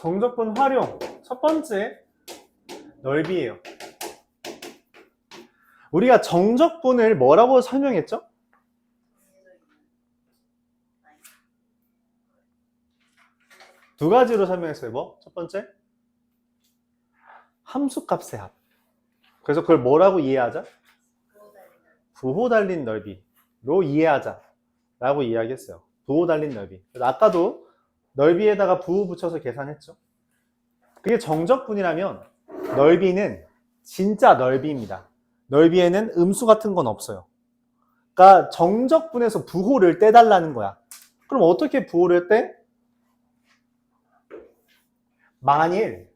정적분 활용. 첫 번째, 넓이에요. 우리가 정적분을 뭐라고 설명했죠? 두 가지로 설명했어요. 뭐? 첫 번째, 함수값의 합. 그래서 그걸 뭐라고 이해하자? 부호 달린 넓이로 이해하자 라고 이야기했어요. 부호 달린 넓이. 그래서 아까도 넓이에다가 부호 붙여서 계산했죠. 그게 정적분이라면 넓이는 진짜 넓이입니다. 넓이에는 음수 같은 건 없어요. 그러니까 정적분에서 부호를 떼달라는 거야. 그럼 어떻게 부호를 떼? 만일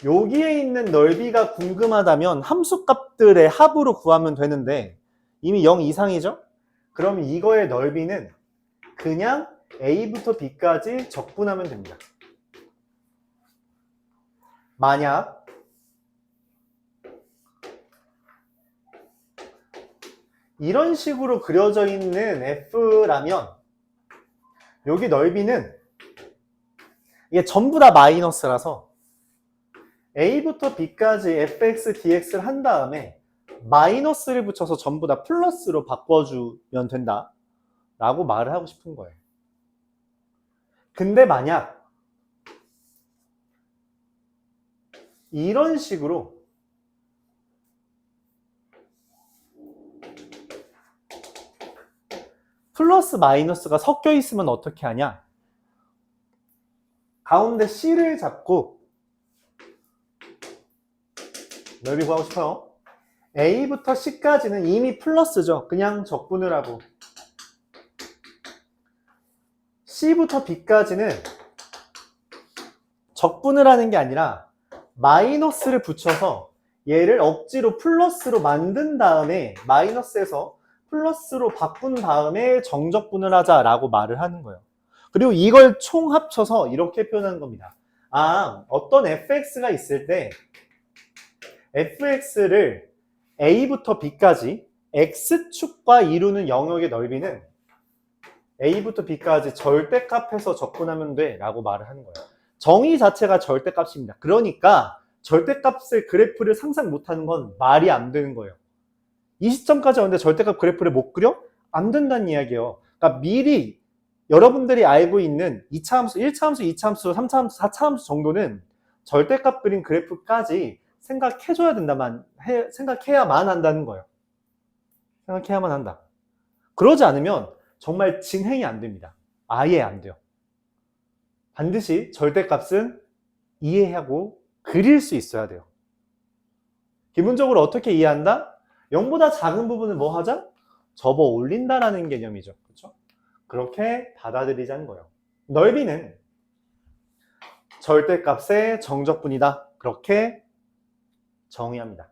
여기에 있는 넓이가 궁금하다면 함수값들의 합으로 구하면 되는데 이미 0 이상이죠? 그럼 이거의 넓이는 그냥 A부터 B까지 적분하면 됩니다. 만약 이런 식으로 그려져 있는 F라면 여기 넓이는 이게 전부 다 마이너스라서 A부터 B까지 fx, dx를 한 다음에 마이너스를 붙여서 전부 다 플러스로 바꿔주면 된다 라고 말을 하고 싶은 거예요. 근데 만약 이런 식으로 플러스 마이너스가 섞여 있으면 어떻게 하냐? 가운데 C를 잡고 넓이 구하고 싶어요. A부터 C까지는 이미 플러스죠. 그냥 적분을 하고 C부터 B까지는 적분을 하는 게 아니라 마이너스를 붙여서 얘를 억지로 플러스로 만든 다음에 마이너스에서 플러스로 바꾼 다음에 정적분을 하자라고 말을 하는 거예요. 그리고 이걸 총 합쳐서 이렇게 표현하는 겁니다. 아, 어떤 fx가 있을 때 fx를 a부터 b까지 x축과 이루는 영역의 넓이는 a부터 b까지 절대값해서 적분하면 돼 라고 말을 하는 거예요. 정의 자체가 절대값입니다. 그러니까 절대값의 그래프를 상상 못하는 건 말이 안 되는 거예요. 이 시점까지 왔는데 절대값 그래프를 못 그려? 안 된다는 이야기예요. 그러니까 미리 여러분들이 알고 있는 2차 함수, 1차 함수, 2차 함수, 3차 함수, 4차 함수 정도는 절대값 그린 그래프까지 생각해줘야 된다만, 생각해야만 한다는 거예요. 생각해야만 한다. 그러지 않으면 정말 진행이 안 됩니다. 아예 안 돼요. 반드시 절대값은 이해하고 그릴 수 있어야 돼요. 기본적으로 어떻게 이해한다? 0보다 작은 부분을 뭐 하자? 접어 올린다라는 개념이죠. 그렇죠? 그렇게 받아들이자는 거예요. 넓이는 절대값의 정적분이다. 그렇게 정의합니다.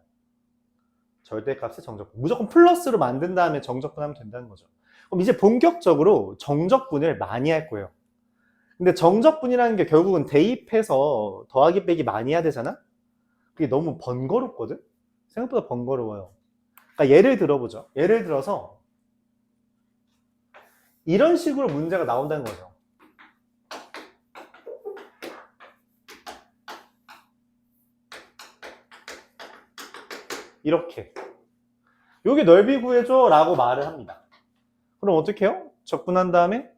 절대값의 정적분. 무조건 플러스로 만든 다음에 정적분하면 된다는 거죠. 그럼 이제 본격적으로 정적분을 많이 할 거예요. 근데 정적분이라는 게 결국은 대입해서 더하기 빼기 많이 해야 되잖아? 그게 너무 번거롭거든? 생각보다 번거로워요. 그러니까 예를 들어보죠. 예를 들어서 이런 식으로 문제가 나온다는 거죠. 이렇게. 여기 넓이 구해줘 라고 말을 합니다. 그럼 어떻게 해요? 적분한 다음에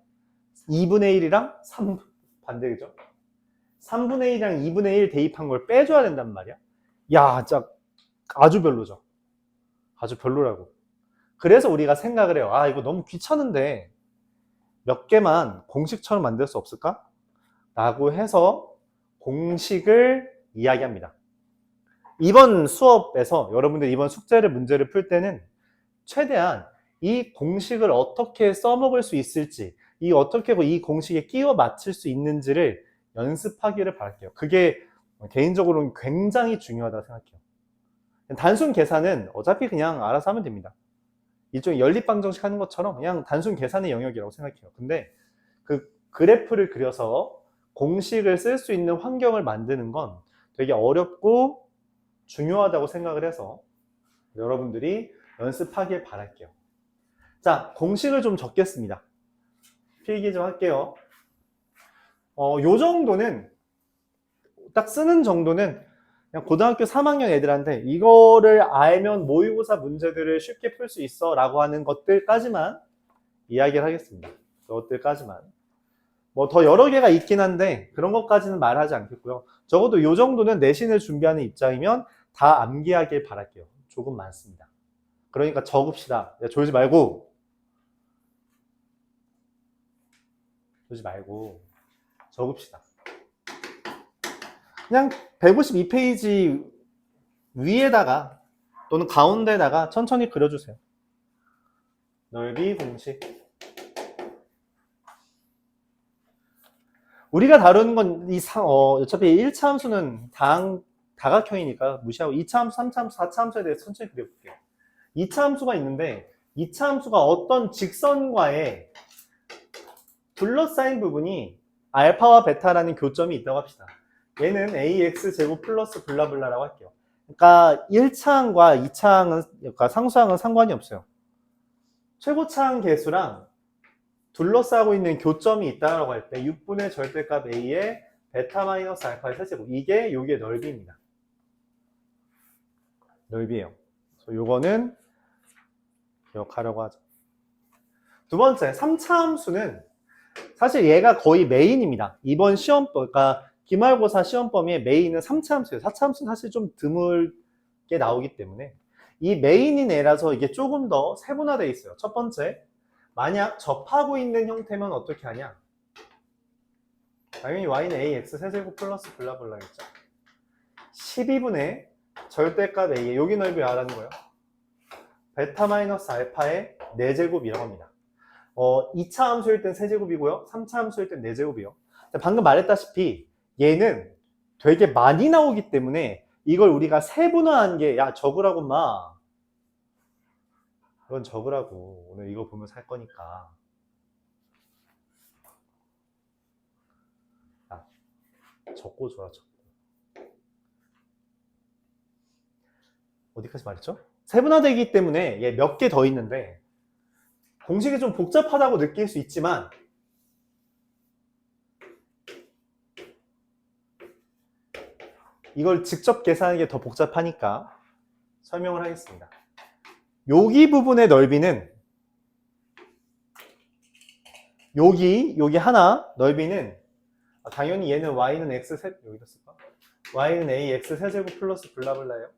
2분의 1이랑 3 반대죠. 3분의 1이랑 2분의 1 대입한 걸 빼줘야 된단 말이야. 야, 진짜 아주 별로죠. 아주 별로라고. 그래서 우리가 생각을 해요. 아, 이거 너무 귀찮은데 몇 개만 공식처럼 만들 수 없을까? 라고 해서 공식을 이야기합니다. 이번 수업에서 여러분들 이번 숙제를 문제를 풀 때는 최대한 이 공식을 어떻게 써먹을 수 있을지, 어떻게 이 공식에 끼워 맞출 수 있는지를 연습하기를 바랄게요. 그게 개인적으로는 굉장히 중요하다고 생각해요. 단순 계산은 어차피 그냥 알아서 하면 됩니다. 일종의 연립방정식 하는 것처럼 그냥 단순 계산의 영역이라고 생각해요. 근데 그 그래프를 그려서 공식을 쓸 수 있는 환경을 만드는 건 되게 어렵고 중요하다고 생각을 해서 여러분들이 연습하길 바랄게요. 자, 공식을 좀 적겠습니다. 필기 좀 할게요. 요 정도는 딱 쓰는 정도는 그냥 고등학교 3학년 애들한테 이거를 알면 모의고사 문제들을 쉽게 풀 수 있어 라고 하는 것들까지만 이야기를 하겠습니다. 그것들까지만. 뭐 더 여러 개가 있긴 한데 그런 것까지는 말하지 않겠고요. 적어도 요 정도는 내신을 준비하는 입장이면 다 암기하길 바랄게요. 조금 많습니다. 그러니까 적읍시다. 야, 졸지 말고 적읍시다. 그냥 152페이지 위에다가 또는 가운데다가 천천히 그려주세요. 넓이 공식. 우리가 다루는 건 어차피 1차 함수는 다각형이니까 무시하고 2차 함수, 3차 함수, 4차 함수에 대해서 천천히 그려볼게요. 2차 함수가 있는데 2차 함수가 어떤 직선과의 둘러싸인 부분이 알파와 베타라는 교점이 있다고 합시다. 얘는 ax제곱 플러스 블라블라라고 할게요. 그러니까 1차항과 2차항은, 그러니까 상수항은 상관이 없어요. 최고차항 계수랑 둘러싸고 있는 교점이 있다고 할 때 6분의 절대값 a의 베타 마이너스 알파의 세제곱, 이게 요게 넓이입니다. 넓이에요. 그래서 요거는 기억하려고 하죠. 두 번째, 3차 함수는 사실 얘가 거의 메인입니다. 이번 시험법, 그러니까 기말고사 시험 범위의 메인은 3차 함수예요. 4차 함수는 사실 좀 드물게 나오기 때문에 이 메인인 애라서 이게 조금 더 세분화되어 있어요. 첫 번째, 만약 접하고 있는 형태면 어떻게 하냐? 당연히 y는 ax 세제곱 플러스 블라블라겠죠. 12분의 절대값 a의 여기 넓이 알아는 거예요. 베타 마이너스 알파의 4제곱이라고 합니다. 2차 함수일 땐 세제곱이고요. 3차 함수일 땐 4제곱이요. 방금 말했다시피 얘는 되게 많이 나오기 때문에 이걸 우리가 세분화한 게, 야, 적으라고 마. 이건 적으라고. 오늘 이거 보면서 할 거니까. 야, 적고 줘라, 적고. 어디까지 말했죠? 세분화되기 때문에 얘 몇 개 더 있는데 공식이 좀 복잡하다고 느낄 수 있지만 이걸 직접 계산하는 게 더 복잡하니까 설명을 하겠습니다. 여기 부분의 넓이는 여기 하나 넓이는 당연히 얘는 y는 x 여기다 쓸까? y는 ax 세제곱 플러스 블라블라예요.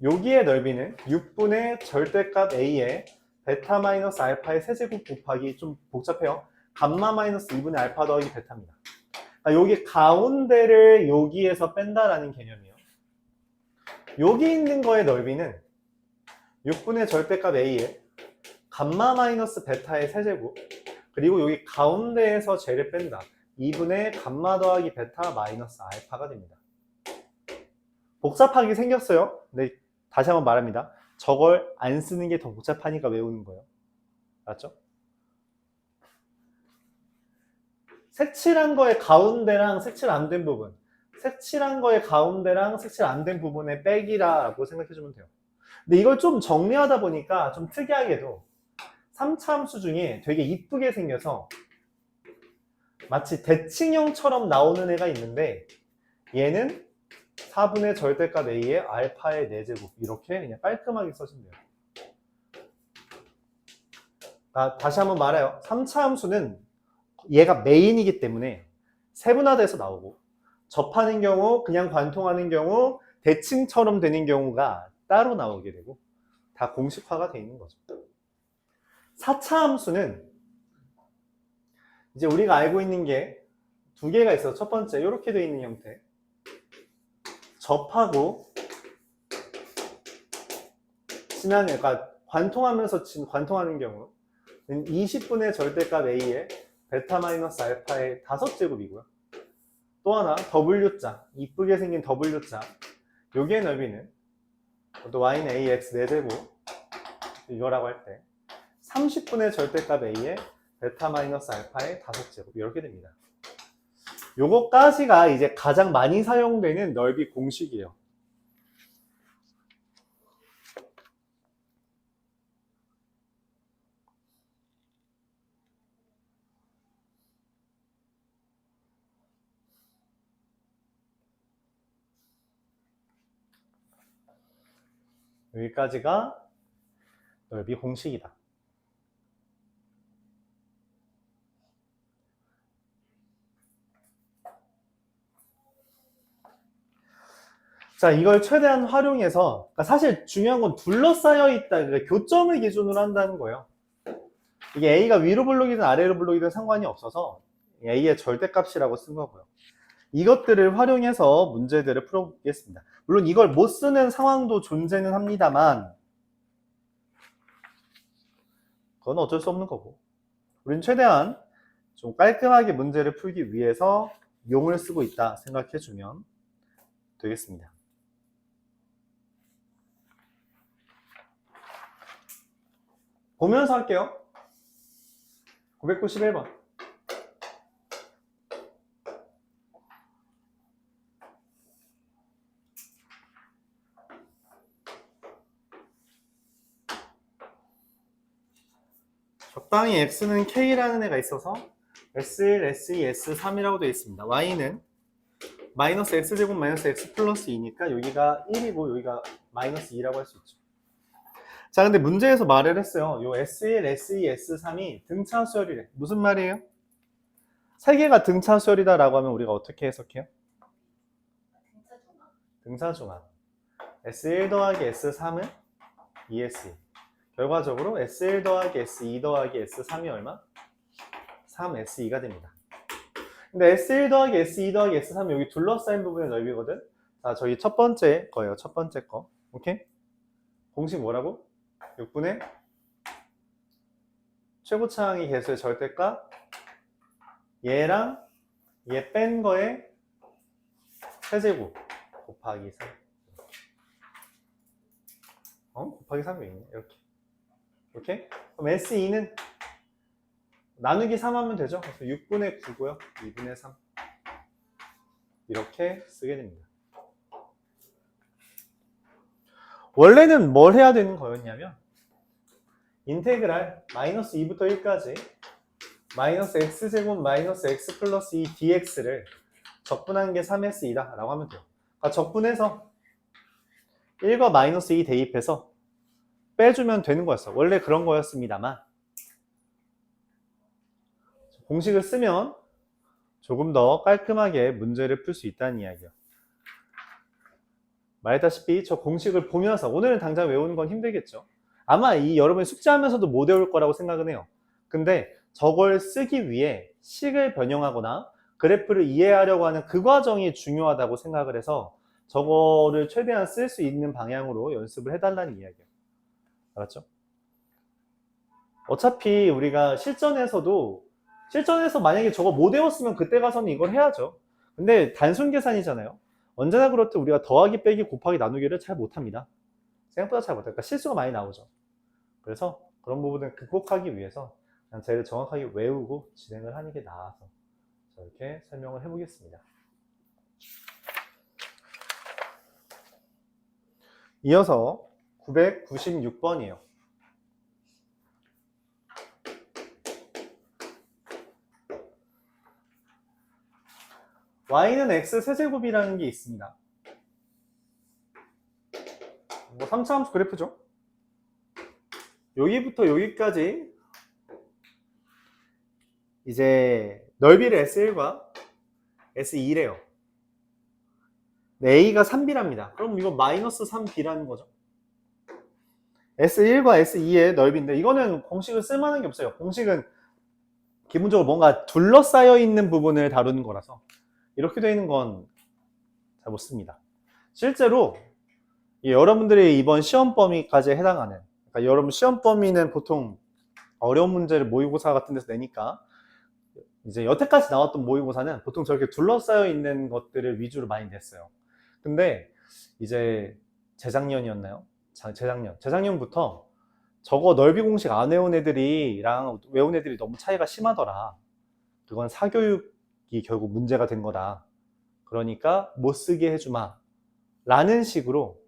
여기의 넓이는 6분의 절대값 a의 베타 마이너스 알파의 세제곱 곱하기, 좀 복잡해요, 감마 마이너스 2분의 알파 더하기 베타입니다. 여기 가운데를 여기에서 뺀다라는 개념이에요. 여기 있는 거의 넓이는 6분의 절대값 a의 감마 마이너스 베타의 세제곱, 그리고 여기 가운데에서 쟤를 뺀다, 2분의 감마 더하기 베타 마이너스 알파가 됩니다. 복잡하게 생겼어요. 근데 다시 한번 말합니다. 저걸 안 쓰는 게 더 복잡하니까 외우는 거예요. 맞죠? 색칠한 거의 가운데랑 색칠 안 된 부분, 색칠한 거의 가운데랑 색칠 안 된 부분의 빼기라고 생각해주면 돼요. 근데 이걸 좀 정리하다 보니까 좀 특이하게도 3차 함수 중에 되게 이쁘게 생겨서 마치 대칭형처럼 나오는 애가 있는데, 얘는 4분의 절대값 a의 알파의 4제곱, 이렇게 그냥 깔끔하게 써주면 돼요. 다시 한번 말해요. 3차 함수는 얘가 메인이기 때문에 세분화돼서 나오고, 접하는 경우, 그냥 관통하는 경우, 대칭처럼 되는 경우가 따로 나오게 되고, 다 공식화가 되어 있는 거죠. 4차 함수는 이제 우리가 알고 있는 게 두 개가 있어요. 첫 번째, 이렇게 되어 있는 형태. 접하고 그러니까 관통하면서 관통하는 경우 20분의 절대값 a의 베타 마이너스 알파의 5제곱이고요. 또 하나 W자, 이쁘게 생긴 W자, 요게 넓이는 또 y는 ax 4제곱, 이거라고 할 때 30분의 절대값 a의 베타 마이너스 알파의 5제곱, 이렇게 됩니다. 요거까지가 이제 가장 많이 사용되는 넓이 공식이에요. 여기까지가 넓이 공식이다. 자, 이걸 최대한 활용해서, 그러니까 사실 중요한 건 둘러싸여 있다, 그러니까 교점을 기준으로 한다는 거예요. 이게 A가 위로 블록이든 아래로 블록이든 상관이 없어서 A의 절대값이라고 쓴 거고요. 이것들을 활용해서 문제들을 풀어보겠습니다. 물론 이걸 못 쓰는 상황도 존재는 합니다만 그건 어쩔 수 없는 거고, 우린 최대한 좀 깔끔하게 문제를 풀기 위해서 용을 쓰고 있다 생각해주면 되겠습니다. 보면서 할게요. 991번. 적당히 x는 k라는 애가 있어서 S1, S2, S3이라고 되어 있습니다. y는 마이너스 x제곱 마이너스 x 플러스 2니까 여기가 1이고 여기가 마이너스 2라고 할 수 있죠. 자, 근데 문제에서 말을 했어요. 요 S1, S2, S3이 등차수열이래. 무슨 말이에요? 세 개가 등차수열이다 라고 하면 우리가 어떻게 해석해요? 등차중합. S1 더하기 S3은 2S2. 결과적으로 S1 더하기 S2 더하기 S3이 얼마? 3S2가 됩니다. 근데 S1 더하기 S2 더하기 S3이 여기 둘러싸인 부분의 넓이거든? 자, 저희 첫 번째 거예요. 첫 번째 거. 오케이? 공식 뭐라고? 6분의 최고차항의 개수의 절대값, 얘랑 얘 뺀 거에 세제곱 곱하기 3. 곱하기 3이 있네. 이렇게. 오케이? 그럼 S2는 나누기 3 하면 되죠? 그래서 6분의 9고요. 2분의 3. 이렇게 쓰게 됩니다. 원래는 뭘 해야 되는 거였냐면 인테그랄 마이너스 2부터 1까지 마이너스 x제곱 마이너스 x 플러스 2 dx를 적분한 게 3s이다 라고 하면 돼요. 그러니까 적분해서 1과 마이너스 2 대입해서 빼주면 되는 거였어. 원래 그런 거였습니다만 공식을 쓰면 조금 더 깔끔하게 문제를 풀 수 있다는 이야기예요. 말했다시피 저 공식을 보면서 오늘은 당장 외우는 건 힘들겠죠. 아마 여러분이 숙제하면서도 못 외울 거라고 생각은 해요. 근데 저걸 쓰기 위해 식을 변형하거나 그래프를 이해하려고 하는 그 과정이 중요하다고 생각을 해서 저거를 최대한 쓸 수 있는 방향으로 연습을 해달라는 이야기예요. 알았죠? 어차피 우리가 실전에서 만약에 저거 못 외웠으면 그때 가서는 이걸 해야죠. 근데 단순 계산이잖아요. 언제나 그렇듯 우리가 더하기, 빼기, 곱하기, 나누기를 잘 못합니다. 생각보다 잘 못할까 실수가 많이 나오죠. 그래서 그런 부분을 극복하기 위해서 그냥 제일 정확하게 외우고 진행을 하는 게 나아서 이렇게 설명을 해보겠습니다. 이어서 996번이에요. y는 x 세제곱이라는 게 있습니다. 뭐 3차함수 그래프죠. 여기부터 여기까지 이제 넓이를 S1과 S2래요. A가 3B랍니다. 그럼 이거 마이너스 3B라는 거죠. S1과 S2의 넓이인데 이거는 공식을 쓸만한 게 없어요. 공식은 기본적으로 뭔가 둘러싸여 있는 부분을 다루는 거라서 이렇게 되어 있는 건 잘 못 씁니다. 실제로 여러분들이 이번 시험 범위까지 해당하는, 그러니까 여러분 시험 범위는 보통 어려운 문제를 모의고사 같은 데서 내니까 이제 여태까지 나왔던 모의고사는 보통 저렇게 둘러싸여 있는 것들을 위주로 많이 냈어요. 근데 이제 재작년이었나요? 재작년부터 저거 넓이 공식 안 외운 애들이랑 외운 애들이 너무 차이가 심하더라. 그건 사교육이 결국 문제가 된 거다. 그러니까 못 쓰게 해주마 라는 식으로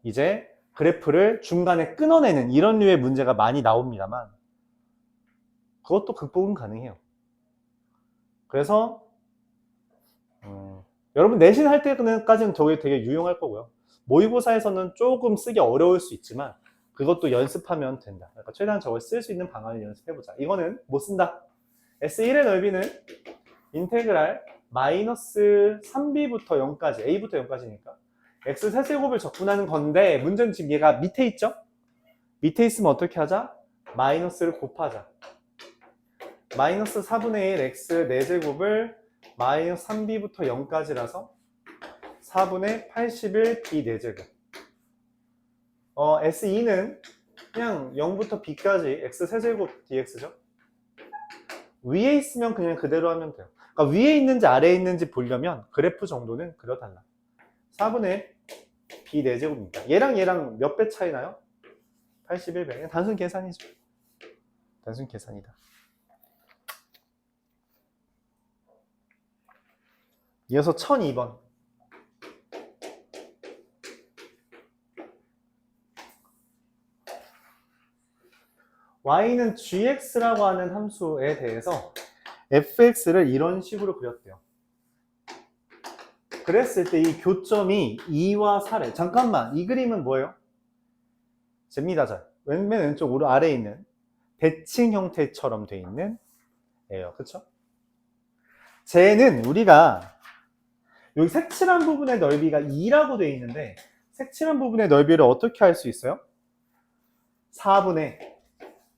이제 그래프를 중간에 끊어내는 이런 류의 문제가 많이 나옵니다만 그것도 극복은 가능해요. 그래서 여러분 내신 할 때까지는 저게 되게 유용할 거고요. 모의고사에서는 조금 쓰기 어려울 수 있지만 그것도 연습하면 된다. 그러니까 최대한 저걸 쓸 수 있는 방안을 연습해보자. 이거는 못 쓴다. S1의 넓이는 인테그랄 마이너스 3b부터 0까지, a부터 0까지니까 x 세제곱을 적분하는 건데 문제는 지금 얘가 밑에 있죠? 밑에 있으면 어떻게 하자? 마이너스를 곱하자. 마이너스 4분의 1 x 4제곱을 마이너스 3b부터 0까지라서 4분의 81b 4제곱. S2는 그냥 0부터 b까지 x 세제곱 dx죠. 위에 있으면 그냥 그대로 하면 돼요. 그러니까 위에 있는지 아래에 있는지 보려면 그래프 정도는 그려달라. 4분의 b 4제곱입니다. 얘랑 몇 배 차이 나요? 81배. 단순 계산이죠. 단순 계산이다. 이어서 1002번. y는 gx라고 하는 함수에 대해서 fx를 이런 식으로 그렸대요. 그랬을 때 이 교점이 2와 4래. 잠깐만, 이 그림은 뭐예요? 잽니다, 잘. 맨 왼쪽 아래에 있는 대칭 형태처럼 돼 있는 애예요. 그쵸? 쟤는 우리가 여기 색칠한 부분의 넓이가 2라고 돼 있는데 색칠한 부분의 넓이를 어떻게 할 수 있어요? 4분의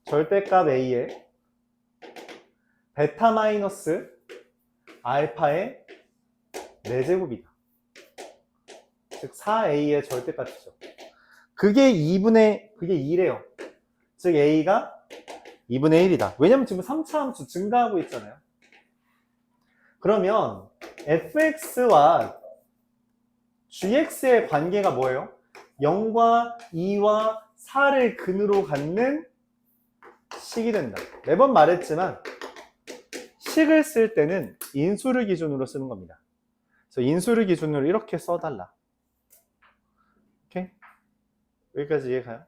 절대값 a의 베타 마이너스 알파의 4제곱이다. 즉 4a의 절대값이죠. 그게 2래요. 즉 a가 2분의 1이다. 왜냐면 지금 3차 함수 증가하고 있잖아요. 그러면 fx와 gx의 관계가 뭐예요? 0과 2와 4를 근으로 갖는 식이 된다. 매번 말했지만 식을 쓸 때는 인수를 기준으로 쓰는 겁니다. 그래서 인수를 기준으로 이렇게 써달라. 오케이? 여기까지 이해가요?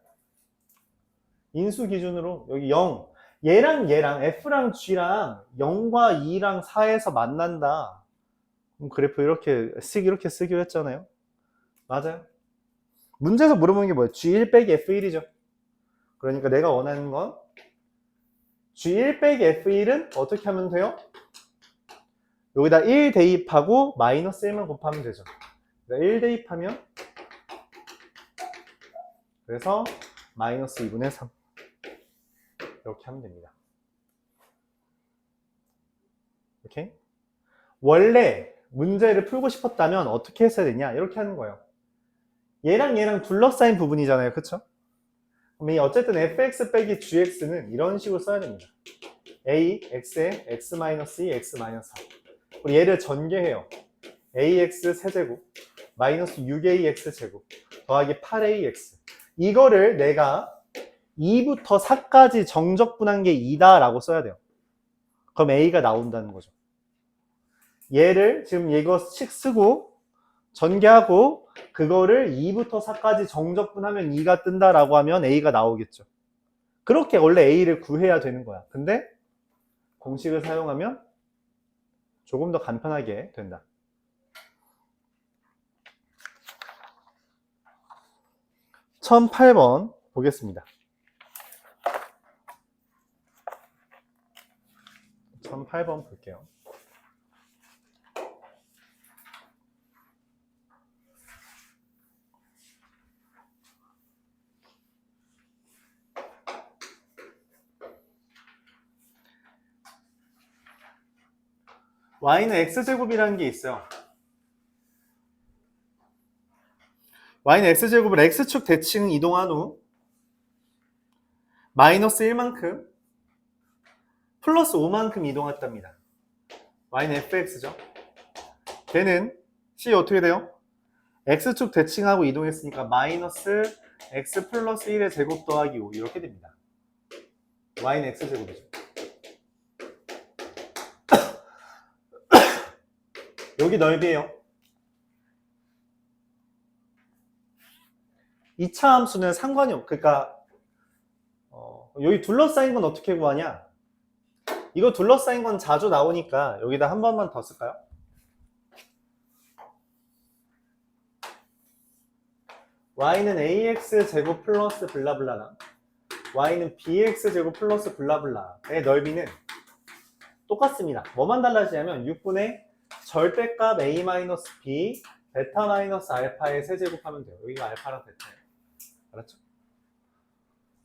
인수 기준으로 여기 0 얘랑 F랑 G랑 0과 2랑 4에서 만난다. 그럼 그래프 이렇게 쓰기로 했잖아요. 맞아요. 문제에서 물어보는 게 뭐예요? G1 빼기 F1이죠. 그러니까 내가 원하는 건 G1 빼기 F1은 어떻게 하면 돼요? 여기다 1 대입하고 마이너스 1만 곱하면 되죠. 1 대입하면 그래서 마이너스 2분의 3 이렇게 하면 됩니다. 오케이? 원래 문제를 풀고 싶었다면 어떻게 했어야 되냐? 이렇게 하는 거예요. 얘랑 둘러싸인 부분이잖아요. 그쵸? 그럼 어쨌든 fx 빼기 gx는 이런 식으로 써야 됩니다. a, x에 x-2, x-4. 우리 얘를 전개해요. ax 세제곱 마이너스 6ax 제곱 더하기 8ax. 이거를 내가 2부터 4까지 정적분한 게 2다 라고 써야 돼요. 그럼 a가 나온다는 거죠. 얘를 지금 이거씩 쓰고 전개하고 그거를 2부터 4까지 정적분하면 2가 뜬다라고 하면 a가 나오겠죠. 그렇게 원래 a를 구해야 되는 거야. 근데 공식을 사용하면 조금 더 간편하게 된다. 1008번 보겠습니다. 1008번 볼게요. y는 x제곱이라는 게 있어요. y는 x제곱을 x축 대칭 이동한 후 마이너스 1만큼 플러스 5만큼 이동했답니다. y는 fx죠. 걔는 c 어떻게 돼요? x축 대칭하고 이동했으니까 마이너스 x 플러스 1의 제곱 더하기 5 이렇게 됩니다. y는 x제곱이죠. 여기 넓이에요. 2차 함수는 상관이 없고 그러니까 여기 둘러싸인 건 어떻게 구하냐? 이거 둘러싸인 건 자주 나오니까 여기다 한 번만 더 쓸까요? y는 ax제곱 플러스 블라블라랑 y는 bx제곱 플러스 블라블라의 넓이는 똑같습니다. 뭐만 달라지냐면 6분의 절대값 a-b 베타-알파의 세제곱하면 돼요. 여기가 알파랑 베타예요. 알았죠?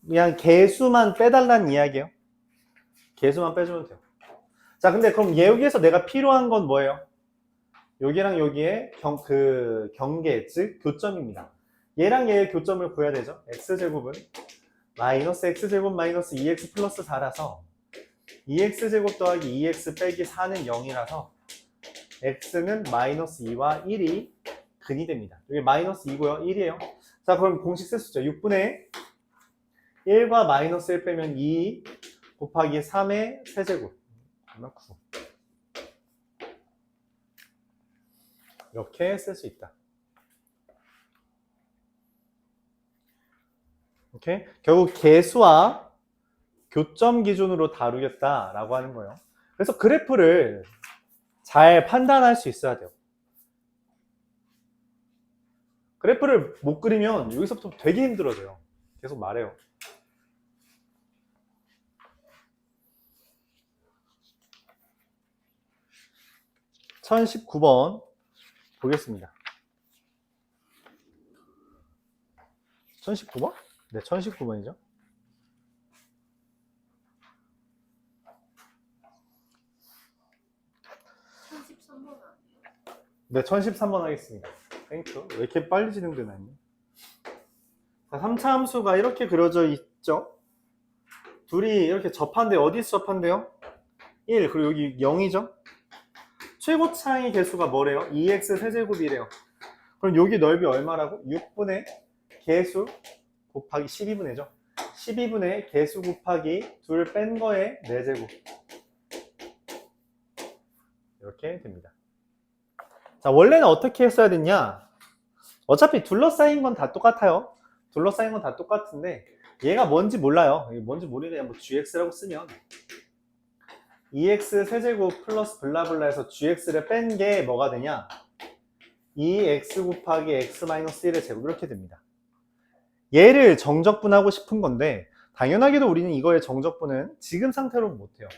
그냥 개수만 빼달라는 이야기예요. 개수만 빼주면 돼요. 자, 근데 그럼 여기에서 내가 필요한 건 뭐예요? 여기랑 여기에 경계, 즉 교점입니다. 얘랑 얘의 교점을 구해야 되죠. x제곱은 마이너스 x제곱 마이너스 2x 플러스 4라서 2x제곱 더하기 2x 빼기 4는 0이라서 x는 마이너스 2와 1이 근이 됩니다. 여기 마이너스 2고요. 1이에요. 자, 그럼 공식 쓸 수 있죠. 6분의 1과 마이너스 1 빼면 2 곱하기 3의 세제곱. 9. 이렇게 쓸 수 있다. 오케이? 결국 개수와 교점 기준으로 다루겠다라고 하는 거예요. 그래서 그래프를 잘 판단할 수 있어야 돼요. 그래프를 못 그리면 여기서부터 되게 힘들어져요. 계속 말해요. (1019번) 보겠습니다. 1019번? 네, 1019번이죠. 네, 1013번 하겠습니다. 땡큐. 왜 이렇게 빨리 진행되나요? 자, 3차 함수가 이렇게 그려져 있죠? 둘이 이렇게 접한데 어디서 접한대요? 1, 그리고 여기 0이죠? 최고차의 개수가 뭐래요? 2x 세제곱이래요. 그럼 여기 넓이 얼마라고? 6분의 개수 곱하기 12분의죠. 12분의 개수 곱하기 둘 뺀 거에 4제곱. 이렇게 됩니다. 자, 원래는 어떻게 했어야 됐냐? 어차피 둘러싸인 건 다 똑같아요. 둘러싸인 건 다 똑같은데 얘가 뭔지 몰라요. 뭔지 모르니까 그냥 뭐 gx라고 쓰면 2x 세제곱 플러스 블라블라에서 gx를 뺀 게 뭐가 되냐? 2x 곱하기 x 마이너스 1의 제곱 이렇게 됩니다. 얘를 정적분하고 싶은 건데 당연하게도 우리는 이거의 정적분은 지금 상태로는 못해요.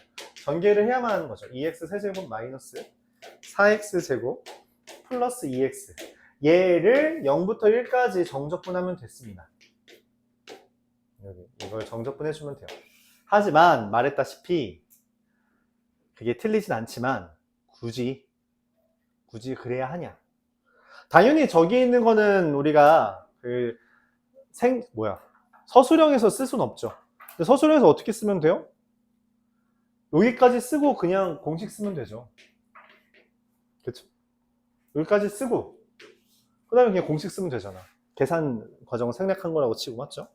전개를 해야만 하는 거죠. 2x 세제곱 마이너스 4x 제곱 플러스 2x 얘를 0부터 1까지 정적분하면 됐습니다. 여기 이걸 정적분 해주면 돼요. 하지만 말했다시피 그게 틀리진 않지만 굳이 그래야 하냐? 당연히 저기 있는 거는 우리가 서술형에서 쓸 수는 없죠. 근데 서술형에서 어떻게 쓰면 돼요? 여기까지 쓰고 그냥 공식 쓰면 되죠. 그렇죠? 여기까지 쓰고 그 다음에 그냥 공식 쓰면 되잖아. 계산 과정을 생략한 거라고 치고, 맞죠?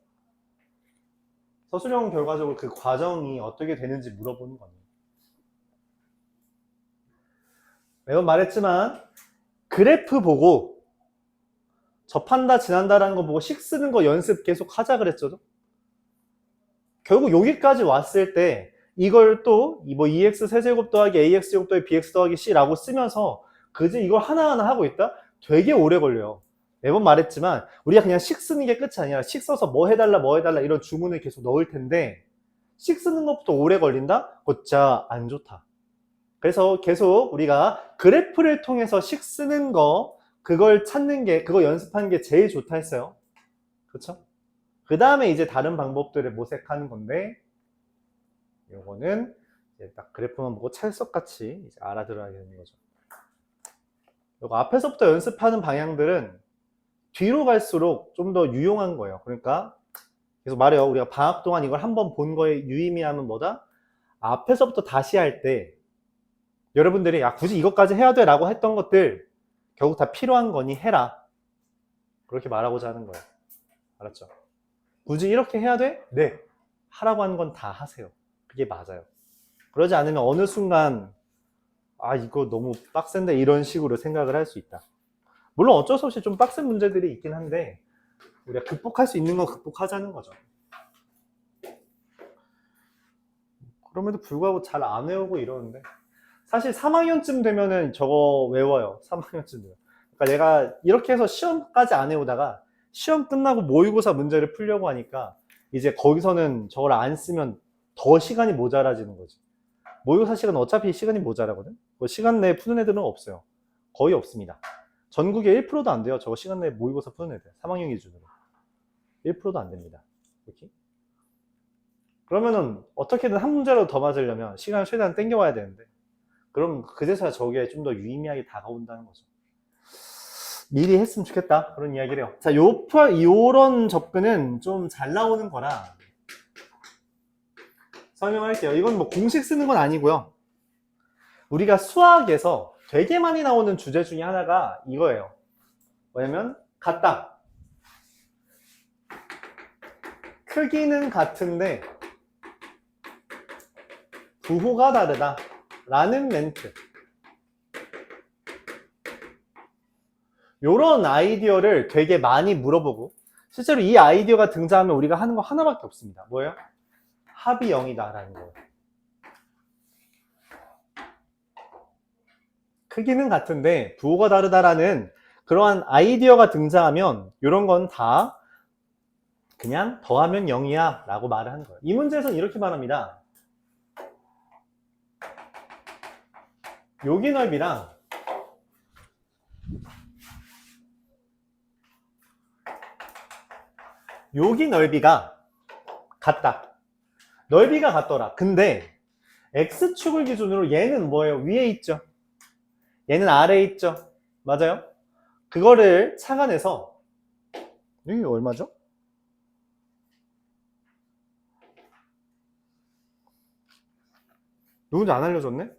서술형 결과적으로 그 과정이 어떻게 되는지 물어보는 겁니다. 매번 말했지만 그래프 보고 접한다 지난다라는 거 보고 식 쓰는 거 연습 계속 하자 그랬죠. 결국 여기까지 왔을 때 이걸 또 뭐 2x 세제곱 더하기 ax 제곱 더하기 bx 더하기 c라고 쓰면서 그지 이걸 하나하나 하고 있다? 되게 오래 걸려요. 매번 말했지만 우리가 그냥 식 쓰는 게 끝이 아니라 식 써서 뭐 해달라 이런 주문을 계속 넣을 텐데 식 쓰는 것부터 오래 걸린다? 그거 진짜 안 좋다. 그래서 계속 우리가 그래프를 통해서 식 쓰는 거 그걸 찾는 게 그거 연습하는 게 제일 좋다 했어요. 그렇죠? 그 다음에 이제 다른 방법들을 모색하는 건데 요거는 이제 딱 그래프만 보고 찰석같이 이제 알아들어야 되는 거죠. 요거 앞에서부터 연습하는 방향들은 뒤로 갈수록 좀 더 유용한 거예요. 그러니까 계속 말해요. 우리가 방학 동안 이걸 한번 본 거에 유의미함은 뭐다? 앞에서부터 다시 할 때 여러분들이 야 굳이 이것까지 해야 돼 라고 했던 것들 결국 다 필요한 거니 해라. 그렇게 말하고자 하는 거예요. 알았죠? 굳이 이렇게 해야 돼? 네. 하라고 하는 건 다 하세요. 그게 맞아요. 그러지 않으면 어느 순간 아 이거 너무 빡센데 이런 식으로 생각을 할 수 있다. 물론 어쩔 수 없이 좀 빡센 문제들이 있긴 한데 우리가 극복할 수 있는 건 극복하자는 거죠. 그럼에도 불구하고 잘 안 외우고 이러는데 사실 3학년쯤 되면은 저거 외워요. 3학년쯤 되면. 그러니까 내가 이렇게 해서 시험까지 안 외우다가 시험 끝나고 모의고사 문제를 풀려고 하니까 이제 거기서는 저걸 안 쓰면 더 시간이 모자라지는 거지. 모의고사 시간은 어차피 시간이 모자라거든. 뭐 시간 내에 푸는 애들은 없어요. 거의 없습니다. 전국에 1%도 안 돼요. 저거 시간 내에 모의고사 푸는 애들. 3학년 기준으로. 1%도 안 됩니다. 이렇게. 그러면은 어떻게든 한 문제라도 더 맞으려면 시간을 최대한 땡겨와야 되는데, 그럼 그제서야 저게 좀 더 유의미하게 다가온다는 거죠. 미리 했으면 좋겠다. 그런 이야기를 해요. 자, 요런 접근은 좀 잘 나오는 거라 설명할게요. 이건 뭐 공식 쓰는 건 아니고요. 우리가 수학에서 되게 많이 나오는 주제 중에 하나가 이거예요. 뭐냐면 같다. 크기는 같은데 부호가 다르다 라는 멘트. 요런 아이디어를 되게 많이 물어보고, 실제로 이 아이디어가 등장하면 우리가 하는 거 하나밖에 없습니다. 뭐예요? 합이 0이다 라는 거예요. 크기는 같은데 부호가 다르다라는 그러한 아이디어가 등장하면 이런 건 다 그냥 더하면 0이야 라고 말을 하는 거예요. 이 문제에서는 이렇게 말합니다. 여기 넓이랑 여기 넓이가 같다. 넓이가 같더라. 근데 X축을 기준으로 얘는 뭐예요? 위에 있죠. 얘는 아래에 있죠. 맞아요? 그거를 착안해서, 이게 얼마죠? 누군지 안 알려줬네?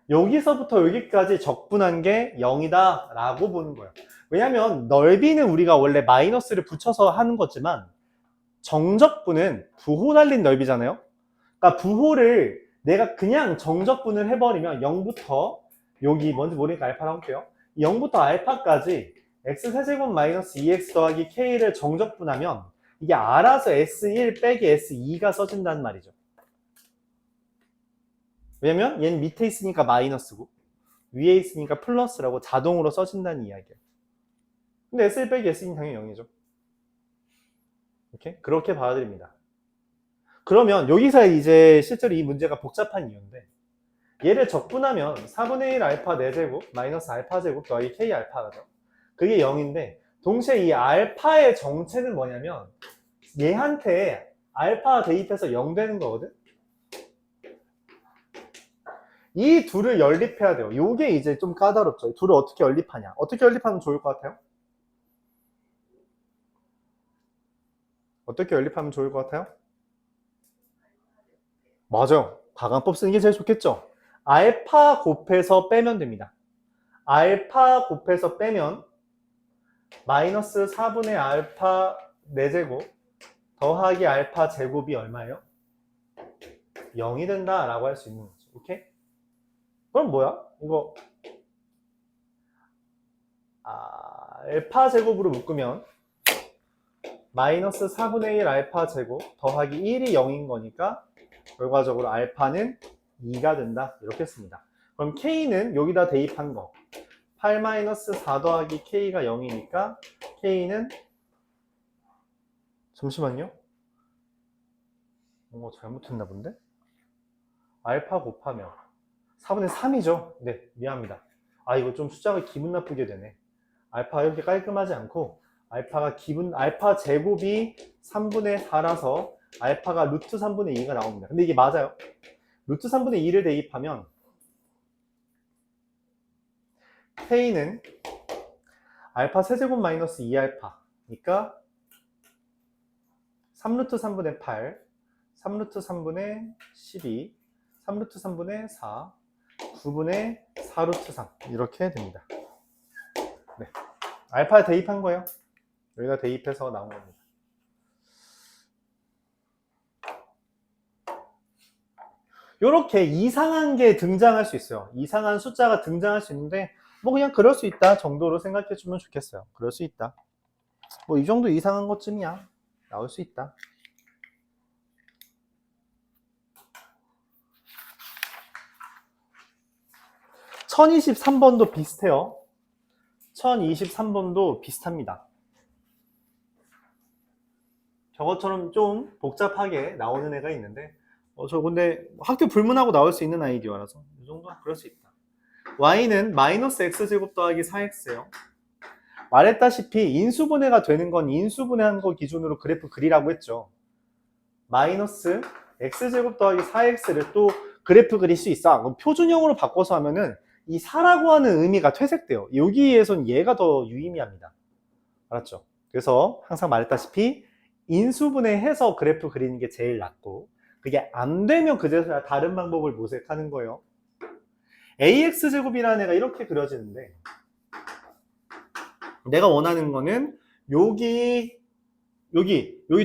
여기서부터 여기까지 적분한 게 0이다 라고 보는 거예요. 왜냐면 넓이는 우리가 원래 마이너스를 붙여서 하는 거지만 정적분은 부호 달린 넓이잖아요. 그러니까 부호를 내가 그냥 정적분을 해버리면 0부터 여기 뭔지 모르니까 알파라고 할게요. 0부터 알파까지 x세제곱 마이너스 2x 더하기 k를 정적분하면 이게 알아서 s1 빼기 s2가 써진다는 말이죠. 왜냐면 얘는 밑에 있으니까 마이너스고 위에 있으니까 플러스라고 자동으로 써진다는 이야기예요. 근데 S1 빼기 S2는 당연히 0이죠. 이렇게? 그렇게 받아들입니다. 그러면 여기서 이제 실제로 이 문제가 복잡한 이유인데, 얘를 적분하면 4분의 1 알파 4제곱 마이너스 알파 제곱 더하기 K 알파가죠. 그게 0인데 동시에 이 알파의 정체는 뭐냐면 얘한테 알파 대입해서 0 되는 거거든. 이 둘을 연립해야 돼요. 요게 이제 좀 까다롭죠. 이 둘을 어떻게 연립하냐. 어떻게 연립하면 좋을 것 같아요? 어떻게 연립하면 좋을 것 같아요? 맞아요. 가강법 쓰는 게 제일 좋겠죠. 알파 곱해서 빼면 됩니다. 알파 곱해서 빼면 마이너스 4분의 알파 4제곱 더하기 알파 제곱이 얼마예요? 0이 된다 라고 할 수 있는 거죠. 오케이? 그럼 뭐야? 이거 알파 제곱으로 묶으면 마이너스 4분의 1 알파 제곱 더하기 1이 0인 거니까 결과적으로 알파는 2가 된다. 이렇게 씁니다. 그럼 K는 여기다 대입한 거 8-4 더하기 K가 0이니까 K는 잠시만요. 뭔가 잘못했나 본데? 알파 곱하면 4분의 3이죠. 네, 미안합니다. 이거 좀 숫자가 기분 나쁘게 되네. 알파가 이렇게 깔끔하지 않고 알파 제곱이 3분의 4라서 알파가 루트 3분의 2가 나옵니다. 근데 이게 맞아요. 루트 3분의 2를 대입하면 K는 알파 세제곱 마이너스 2알파니까 3루트 3분의 8, 3루트 3분의 12, 3루트 3분의 4, 9분의 4루트 3 이렇게 됩니다. 네, 알파에 대입한 거예요. 여기다 대입해서 나온 겁니다. 이렇게 이상한 게 등장할 수 있어요. 이상한 숫자가 등장할 수 있는데 뭐 그냥 그럴 수 있다 정도로 생각해 주면 좋겠어요. 그럴 수 있다. 뭐 이 정도 이상한 것쯤이야. 나올 수 있다. (1023번도) 비슷해요. 1023번도 비슷합니다. 저것처럼 좀 복잡하게 나오는 애가 있는데 저 근데 학교 불문하고 나올 수 있는 아이디어라서 이 정도는 그럴 수 있다. y는 마이너스 x제곱 더하기 4x예요. 말했다시피 인수분해가 되는 건 인수분해한 거 기준으로 그래프 그리라고 했죠. 마이너스 x제곱 더하기 4x를 또 그래프 그릴 수 있어. 그럼 표준형으로 바꿔서 하면은 이 4라고 하는 의미가 퇴색돼요. 여기에선 얘가 더 유의미합니다. 알았죠? 그래서 항상 말했다시피 인수분해해서 그래프 그리는 게 제일 낫고, 그게 안 되면 그제서야 다른 방법을 모색하는 거예요. ax제곱이라는 애가 이렇게 그려지는데, 내가 원하는 거는 여기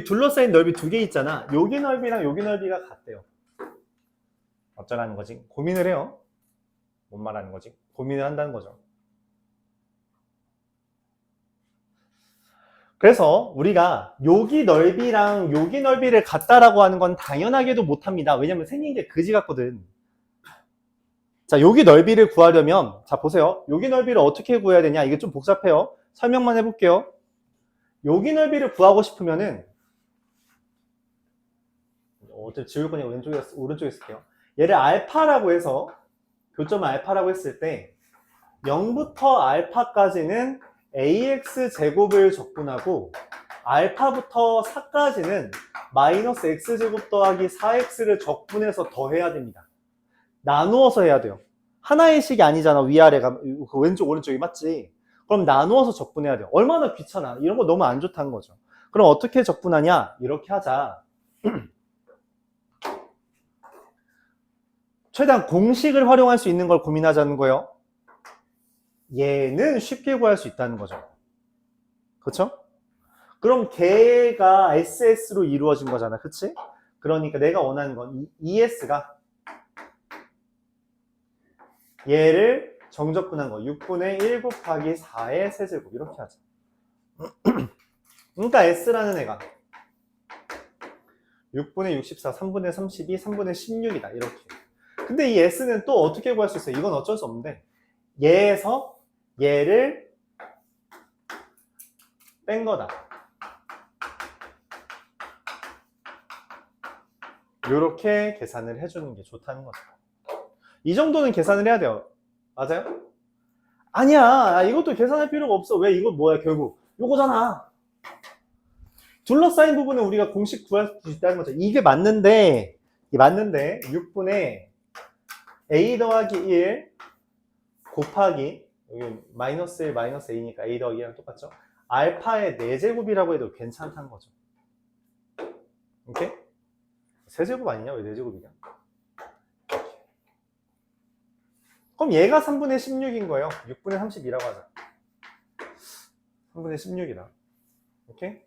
둘러싸인 넓이 두 개 있잖아. 여기 넓이랑 여기 넓이가 같대요. 어쩌라는 거지? 고민을 해요. 뭔 말하는 거지? 고민을 한다는 거죠. 그래서 우리가 여기 넓이랑 여기 넓이를 같다라고 하는 건 당연하게도 못합니다. 왜냐면 생긴 게 그지 같거든. 자, 여기 넓이를 구하려면, 자 보세요. 여기 넓이를 어떻게 구해야 되냐? 이게 좀 복잡해요. 설명만 해볼게요. 여기 넓이를 구하고 싶으면은 어차피 지울 거니까 오른쪽에 쓸게요. 얘를 알파라고 해서, 교점을 알파라고 했을 때 0부터 알파까지는 ax제곱을 적분하고 알파부터 4까지는 마이너스 x제곱 더하기 4x를 적분해서 더해야 됩니다. 나누어서 해야 돼요. 하나의 식이 아니잖아. 위아래가 그 왼쪽 오른쪽이 맞지? 그럼 나누어서 적분해야 돼요. 얼마나 귀찮아. 이런 거 너무 안 좋다는 거죠. 그럼 어떻게 적분하냐? 이렇게 하자. 최대한 공식을 활용할 수 있는 걸 고민하자는 거예요. 얘는 쉽게 구할 수 있다는 거죠. 그렇죠? 그럼 걔가 SS로 이루어진 거잖아. 그치? 그러니까 내가 원하는 건 ES가 얘를 정적분한 거 6분의 1 곱하기 4의 세제곱 이렇게 하자. 그러니까 S라는 애가 6분의 64, 3분의 32, 3분의 16이다. 이렇게. 근데 이 S는 또 어떻게 구할 수 있어요? 이건 어쩔 수 없는데 얘에서 얘를 뺀 거다. 이렇게 계산을 해주는 게 좋다는 거죠. 이 정도는 계산을 해야 돼요. 맞아요? 아니야. 이것도 계산할 필요가 없어. 왜? 이거 뭐야 결국? 요거잖아. 둘러싸인 부분은 우리가 공식 구할 수 있다는 거죠. 이게 맞는데 6분의 a 더하기 1 곱하기 여기 마이너스 1 마이너스 a니까 a 더하기 1이랑 똑같죠? 알파의 4제곱이라고 해도 괜찮다는 거죠. 오케이? 세제곱 아니냐? 왜 4제곱이냐? 그럼 얘가 3분의 16인 거예요. 6분의 32라고 하자. 3분의 16이다. 오케이?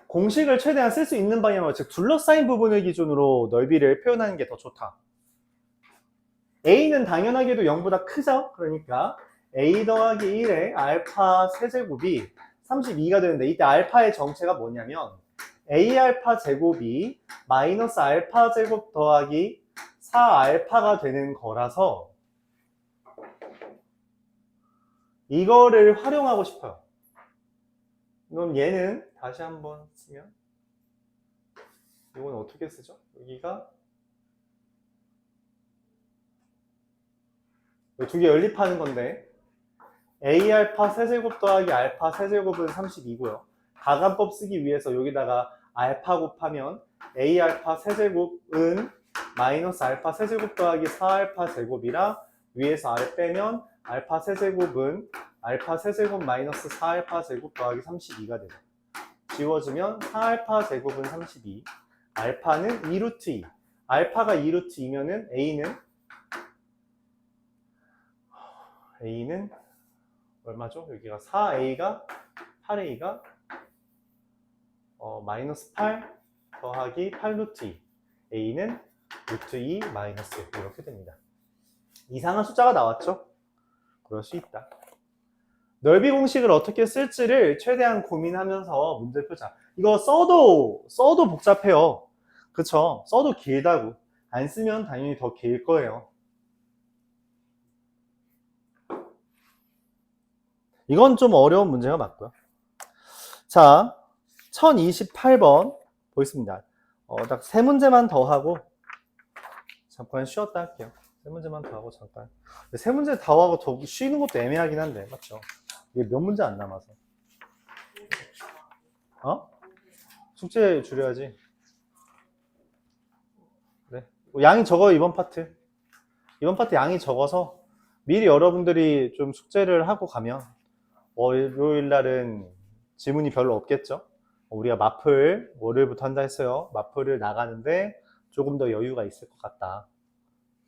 공식을 최대한 쓸 수 있는 방향으로, 즉 둘러싸인 부분을 기준으로 넓이를 표현하는 게 더 좋다. a는 당연하게도 0보다 크죠? 그러니까 a 더하기 1의 알파 세제곱이 32가 되는데, 이때 알파의 정체가 뭐냐면 a 알파 제곱이 마이너스 알파 제곱 더하기 4 알파가 되는 거라서 이거를 활용하고 싶어요. 그럼 얘는 다시 한번 쓰면 이건 어떻게 쓰죠? 여기가 두 개 연립하는 건데 a 알파 세제곱 더하기 알파 세제곱은 32고요. 가감법 쓰기 위해서 여기다가 알파 곱하면 a 알파 세제곱은 마이너스 알파 세제곱 더하기 4 알파 제곱이라 위에서 r 빼면 알파 세제곱은 알파 세제곱 마이너스 4 알파 제곱 더하기 32가 되죠. 지워지면 4 알파 제곱은 32, 알파는 2루트 2. 알파가 2루트 2면은 A는 얼마죠? 여기가 4A가 8A가 마이너스 8 더하기 8루트 2. A는 루트 2 마이너스 1 이렇게 됩니다. 이상한 숫자가 나왔죠? 그럴 수 있다. 넓이 공식을 어떻게 쓸지를 최대한 고민하면서 문제를 풀자. 이거 써도 복잡해요. 그쵸? 써도 길다고. 안 쓰면 당연히 더 길 거예요. 이건 좀 어려운 문제가 맞고요. 자, 1028번 보겠습니다. 딱 세 문제만 더 하고 잠깐 쉬었다 할게요. 세 문제만 더 하고 잠깐. 세 문제 더 하고 더 쉬는 것도 애매하긴 한데, 맞죠? 이게 몇 문제 안 남아서. 숙제 줄여야지. 그래. 양이 적어요, 이번 파트. 이번 파트 양이 적어서 미리 여러분들이 좀 숙제를 하고 가면 월요일 날은 지문이 별로 없겠죠? 우리가 마플 월요일부터 한다 했어요. 마플을 나가는데 조금 더 여유가 있을 것 같다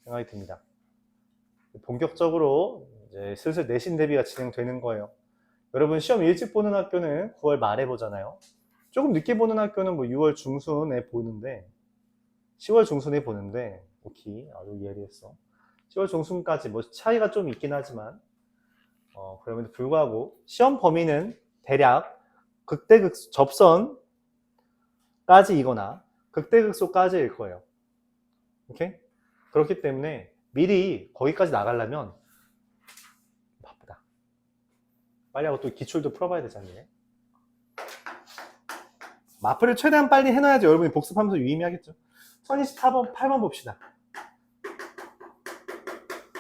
생각이 듭니다. 본격적으로 이제 슬슬 내신 대비가 진행되는 거예요. 여러분 시험 일찍 보는 학교는 9월 말에 보잖아요. 조금 늦게 보는 학교는 뭐 6월 중순에 보는데 10월 중순에 보는데 오케이 아주 예리했어. 10월 중순까지 뭐 차이가 좀 있긴 하지만 그럼에도 불구하고 시험 범위는 대략 극대극 접선까지이거나 극대극소까지일 거예요. 오케이? 그렇기 때문에 미리 거기까지 나가려면 바쁘다. 빨리 하고 또 기출도 풀어봐야 되잖아요. 마플을 최대한 빨리 해놔야지 여러분이 복습하면서 유의미하겠죠. 1024번 8번 봅시다.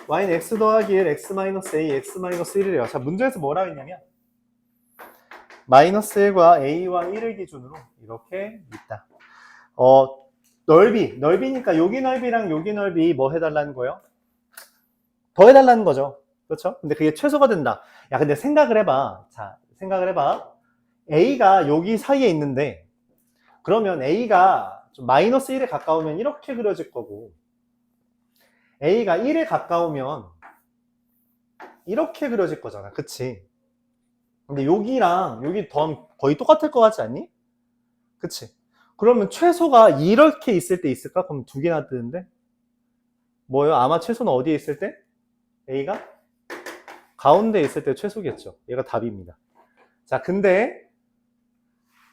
y는 x 더하기 1, x-a, x-1이래요. 자, 문제에서 뭐라고 했냐면 마이너스 1과 a와 1을 기준으로 이렇게 있다. 넓이니까 여기 넓이랑 여기 넓이 뭐 해달라는 거예요? 더 해달라는 거죠. 그렇죠? 근데 그게 최소가 된다. 야, 근데 생각을 해봐. 자, 생각을 해봐. a가 여기 사이에 있는데 그러면 a가 좀 마이너스 1에 가까우면 이렇게 그려질 거고 a가 1에 가까우면 이렇게 그려질 거잖아. 그치? 근데 여기랑 여기 더하면 거의 똑같을 것 같지 않니? 그치? 그러면 최소가 이렇게 있을 때 있을까? 그럼 두 개나 뜨는데? 뭐예요? 아마 최소는 어디에 있을 때? A가? 가운데에 있을 때 최소겠죠. 얘가 답입니다. 자, 근데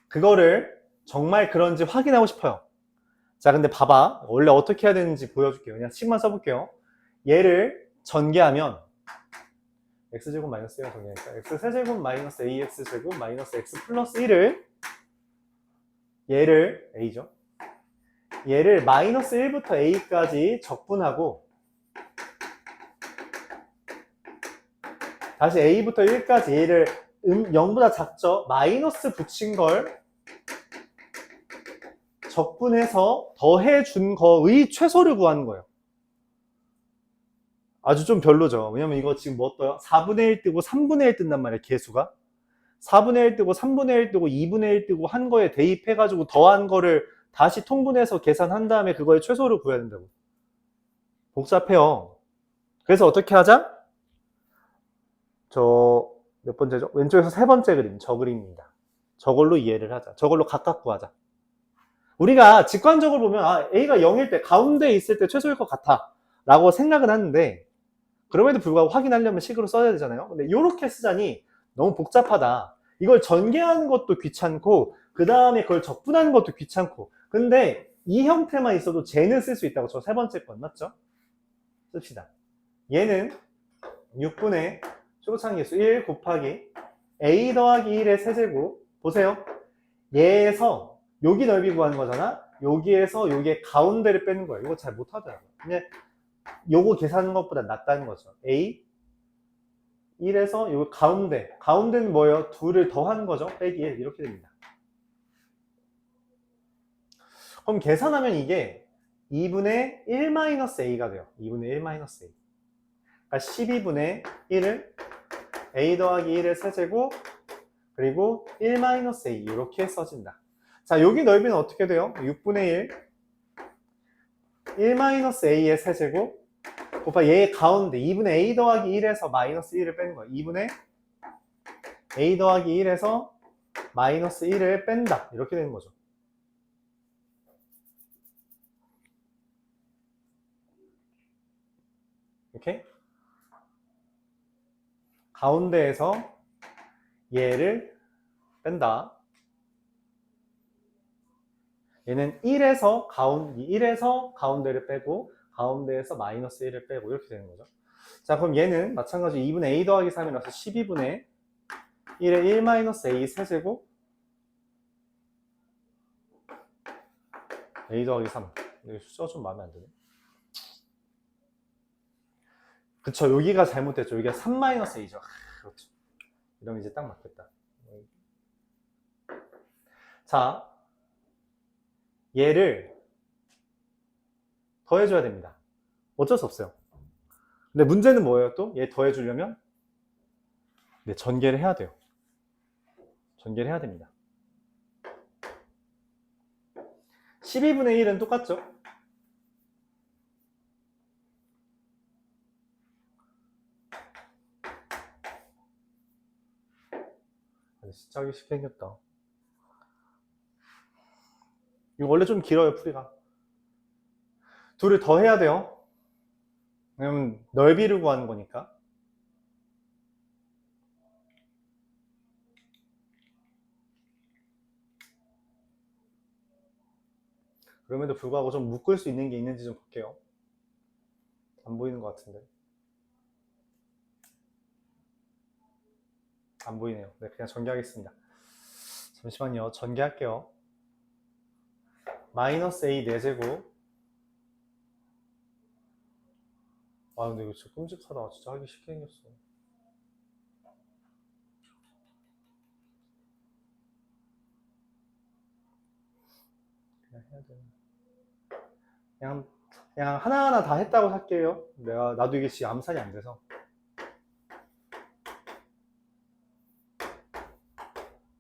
그거를 정말 그런지 확인하고 싶어요. 자, 근데 봐봐. 원래 어떻게 해야 되는지 보여줄게요. 그냥 식만 써볼게요. 얘를 전개하면 x제곱 마이너스 1을 정리하니까 x세제곱 마이너스 ax제곱 마이너스 x 플러스 1을 얘를 a죠. 얘를 마이너스 1부터 a까지 적분하고 다시 a부터 1까지 얘를 0보다 작죠? 마이너스 붙인 걸 적분해서 더해준 거의 최소를 구하는 거예요. 아주 좀 별로죠. 왜냐면 이거 지금 뭐 떠요? 4분의 1 뜨고 3분의 1 뜬단 말이에요, 개수가. 4분의 1 뜨고 3분의 1 뜨고 2분의 1 뜨고 한 거에 대입해가지고 더한 거를 다시 통분해서 계산한 다음에 그거의 최소를 구해야 된다고. 복잡해요. 그래서 어떻게 하자? 저 몇 번째죠? 왼쪽에서 세 번째 그림, 저 그림입니다. 저걸로 이해를 하자. 저걸로 각각 구하자. 우리가 직관적으로 보면 A가 0일 때 가운데에 있을 때 최소일 것 같아 라고 생각은 하는데 그럼에도 불구하고 확인하려면 식으로 써야 되잖아요. 근데 이렇게 쓰자니 너무 복잡하다. 이걸 전개하는 것도 귀찮고 그 다음에 그걸 적분하는 것도 귀찮고 근데 이 형태만 있어도 쟤는 쓸 수 있다고 저 세 번째 건 맞죠? 씁시다. 얘는 6분의 초고차항계수 1 곱하기 a 더하기 1의 세제곱 보세요. 얘에서 여기 넓이 구하는 거잖아. 여기에서 여기에 가운데를 빼는 거예요. 이거 잘 못하더라고요. 근데 요거 계산하는 것보다 낫다는 거죠. a 1에서 요 가운데는 뭐예요? 2를 더하는 거죠. 빼기 1 이렇게 됩니다. 그럼 계산하면 이게 2분의 1-a가 돼요. 2분의 1-a. 그러니까 12분의 1을 a 더하기 1의 세제곱 그리고 1-a 이렇게 써진다. 자, 여기 넓이는 어떻게 돼요? 6분의 1-a의 세제곱 곱하기 얘의 가운데 2분의 a 더하기 1에서 마이너스 1을 빼는 거예요. 2분의 a 더하기 1에서 마이너스 1을 뺀다. 이렇게 되는 거죠. 이렇게 가운데에서 얘를 뺀다. 얘는 1에서 가운데를 빼고 가운데에서 마이너스 1을 빼고 이렇게 되는 거죠. 자, 그럼 얘는 마찬가지로 2분의 a 더하기 3이라서 12분의 1의 1-a 세제곱 a 더하기 3. 숫자가 좀 마음에 안 드네. 그쵸, 여기가 잘못됐죠. 여기가 3-a죠. 그렇죠. 이러면 이제 딱 맞겠다. 자, 얘를 더해줘야 됩니다. 어쩔 수 없어요. 근데 문제는 뭐예요 또? 얘 더해주려면 네, 전개를 해야 돼요. 전개를 해야 됩니다. 12분의 1은 똑같죠? 진짜 하기 쉽게 생겼다. 이거 원래 좀 길어요, 풀이가. 둘을 더 해야 돼요. 왜냐면 넓이를 구하는 거니까. 그럼에도 불구하고 좀 묶을 수 있는 게 있는지 좀 볼게요. 안 보이는 것 같은데. 안 보이네요. 네, 그냥 전개하겠습니다. 잠시만요. 전개할게요. 마이너스 a 4제곱. 아, 근데 이거 진짜 끔찍하다. 진짜 하기 쉽게 생겼어. 그냥 해야 돼. 그냥 하나하나 다 했다고 할게요. 나도 이게 지금 암산이 안 돼서.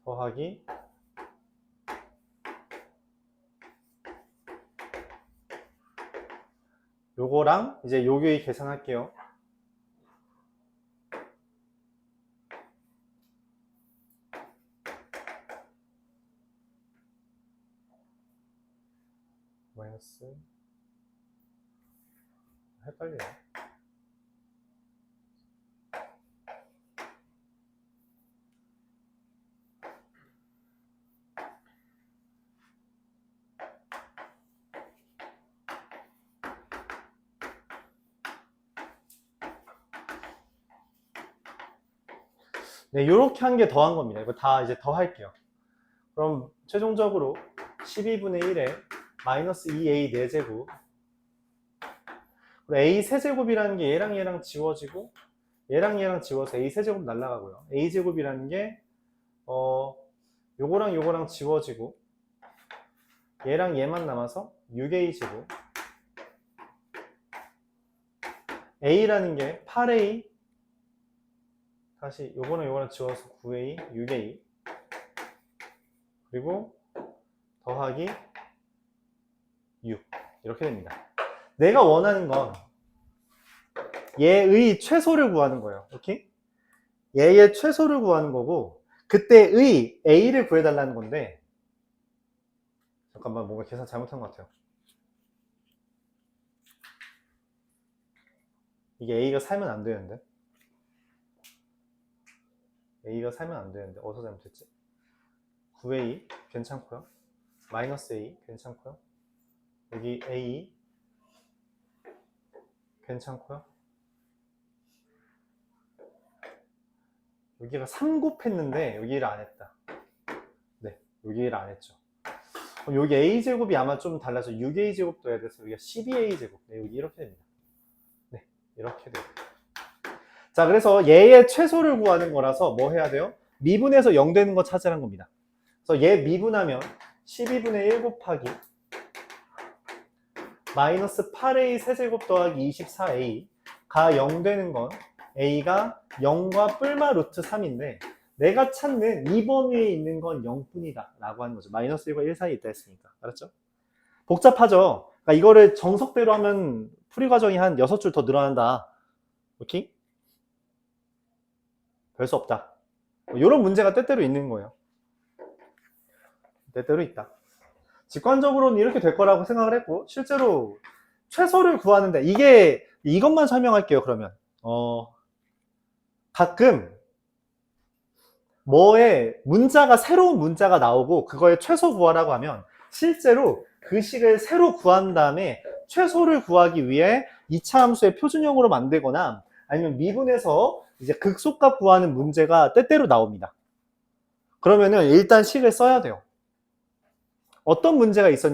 더하기 요거랑 이제 요게 계산할게요. 마이너스 헷갈리네. 네, 요렇게 한 게 더한 겁니다. 이거 다 이제 더 할게요. 그럼 최종적으로 12분의 1에 마이너스 2a 4제곱 그리고 a 세제곱이라는 게 얘랑 얘랑 지워지고 얘랑 얘랑 지워서 a 세제곱 날라가고요. a 제곱이라는 게 요거랑 요거랑 지워지고 얘랑 얘만 남아서 6a 제곱 a라는 게 8a 다시 요거랑 요거랑 지워서 9a 6a 그리고 더하기 6 이렇게 됩니다. 내가 원하는 건 얘의 최소를 구하는 거예요. 오케이? 얘의 최소를 구하는 거고 그때의 a를 구해달라는 건데 잠깐만 뭔가 계산 잘못한 것 같아요. 이게 a가 살면 안 되는데 a가 살면 안 되는데 어디서 잘못했지? 9a 괜찮고요. 마이너스 a 괜찮고요. 여기 a 괜찮고요. 여기가 3 곱했는데 여기를 안 했다. 네, 여기를 안 했죠. 그럼 여기 a제곱이 아마 좀 달라서 6a제곱도 해야 돼서 여기가 12a제곱. 네, 여기 이렇게 됩니다. 네, 이렇게 돼요. 자, 그래서 얘의 최소를 구하는 거라서 뭐 해야 돼요? 미분해서 0 되는 거 찾으라는 겁니다. 그래서 얘 미분하면 12분의 1 곱하기 마이너스 8a 세제곱 더하기 24a가 0 되는 건 a가 0과 뿔마 루트 3인데 내가 찾는 2번 위에 있는 건 0뿐이다 라고 하는 거죠. 마이너스 1과 1 사이에 있다 했으니까. 알았죠? 복잡하죠? 그러니까 이거를 정석대로 하면 풀이 과정이 한 6줄 더 늘어난다. 오케이? 별 수 없다. 이런 문제가 때때로 있는 거예요. 때때로 있다. 직관적으로는 이렇게 될 거라고 생각을 했고 실제로 최소를 구하는데 이것만 설명할게요. 그러면 가끔 뭐에 새로운 문자가 나오고 그거에 최소 구하라고 하면 실제로 그 식을 새로 구한 다음에 최소를 구하기 위해 2차 함수의 표준형으로 만들거나 아니면 미분해서 이제 극소값 구하는 문제가 때때로 나옵니다. 그러면은 일단 식을 써야 돼요. 어떤 문제가 있었냐?